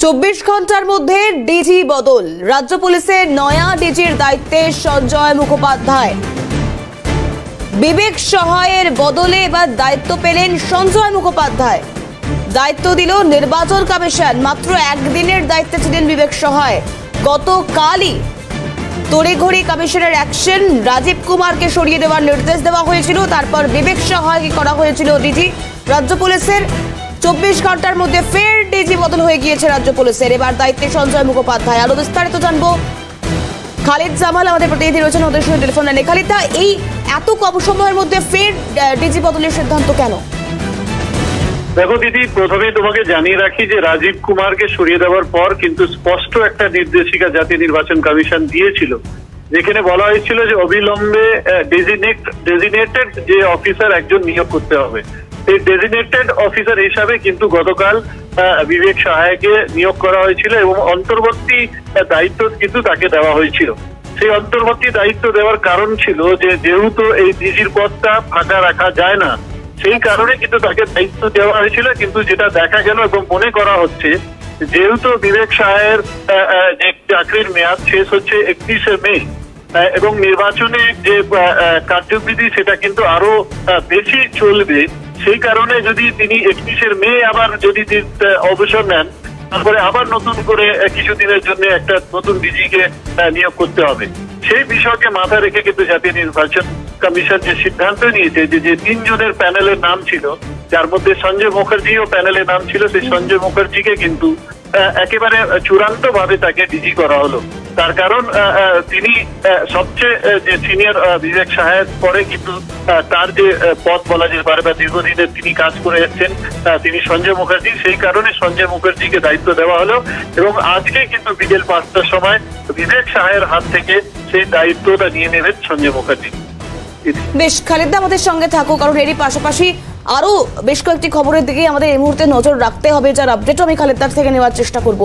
24 ঘন্টার মধ্যে ডিজি বদল। রাজ্য পুলিশের নয়া ডিজির দায়িত্বে সঞ্জয় মুখোপাধ্যায়। বিবেক সহায়ের বদলে এবার দায়িত্ব পেলেন সঞ্জয় মুখোপাধ্যায়। দায়িত্ব দিল নির্বাচন কমিশন। মাত্র একদিনের দায়িত্বে ছিলেন বিবেক সহায়। গতকালই তড়িঘড়ি কমিশনের অ্যাকশন। রাজীব কুমারকে সরিয়ে দেওয়ার নির্দেশ দেওয়া হয়েছিল, তারপর বিবেক সহায়কে করা হয়েছিল ডিজি। রাজ্য পুলিশের 24 ঘন্টার মধ্যে ফের ডিজি বদল হয়ে গিয়েছে রাজ্য পুলিশের। এবার দায়িত্বে সঞ্জয় মুখোপাধ্যায়। আরো বিস্তারিত জানবো খালিদ জামাল আমাদের প্রতিনিধি রয়েছেন ওদের সঙ্গে টেলিফোন লাইনে। খালিদ, এই এত কম সময়ের মধ্যে ফের ডিজি বদলের সিদ্ধান্ত কেন? দেখো দিদি, প্রথমে তোমাকে জানিয়ে রাখি যে রাজীব কুমারকে সরিয়ে দেওয়ার পর কিন্তু স্পষ্ট একটা নির্দেশিকা জাতীয় নির্বাচন কমিশন দিয়েছিল, যেখানে বলা হয়েছিল যে অবিলম্বে ডেজিগনেটেড যে অফিসার একজন নিয়োগ করতে হবে। এই ডেজিগনেটেড অফিসার হিসাবে কিন্তু গতকাল বিবেক সহায়কে নিয়োগ করা হয়েছিল এবং অন্তর্বর্তী দায়িত্ব কিন্তু তাকে দেওয়া হয়েছিল। সেই অন্তর্বর্তী দায়িত্ব দেওয়ার কারণ ছিল যে যেহেতু এই ডিজির পদটা ফাঁকা রাখা যায় না, সেই কারণে কিন্তু তাকে দায়িত্ব দেওয়া হয়েছিল। কিন্তু যেটা দেখা গেল এবং মনে করা হচ্ছে, যেহেতু বিবেক সহায়ের যে চাকরির মেয়াদ শেষ হচ্ছে 31শে মে এবং নির্বাচনে যে কার্যবিধি সেটা কিন্তু আরো বেশি চলবে, সেই কারণে যদি তিনি 31শে মে আবার যদি অবসর নেন, তারপরে আবার নতুন করে কিছুদিনের জন্য একটা নতুন ডিজিকে নিয়োগ করতে হবে। সেই বিষয়কে মাথায় রেখে কিন্তু জাতীয় নির্বাচন কমিশন যে সিদ্ধান্ত নিয়েছে যে 3 জনের প্যানেলের নাম ছিল, যার মধ্যে সঞ্জয় মুখার্জিও প্যানেলের নাম ছিল, সেই সঞ্জয় মুখার্জিকে কিন্তু একেবারে চূড়ান্ত ভাবে তাকে ডিজি করা হলো। তার কারণ তিনি সবচেয়ে যে সিনিয়র বিবেক সহায়ের পরে কিন্তু তার যে পদ বলা যেতে পারে বা দীর্ঘদিনের তিনি কাজ করে এসেছেন তিনি সঞ্জয় মুখার্জি, সেই কারণে সঞ্জয় মুখার্জিকে দায়িত্ব দেওয়া হলো এবং আজকে কিন্তু বিকেল 5টার সময় বিবেক সহায়ের হাত থেকে সেই দায়িত্বটা নিয়ে নেবেন সঞ্জয় মুখার্জি। বেশ, খালিদ আমাদের সঙ্গে থাকো, কারণ এরই পাশাপাশি আরো বেশ কয়েকটি খবরের দিকে আমাদের এই মুহূর্তে নজর রাখতে হবে, যার আপডেটও আমি খালিদার থেকে নেওয়ার চেষ্টা করব।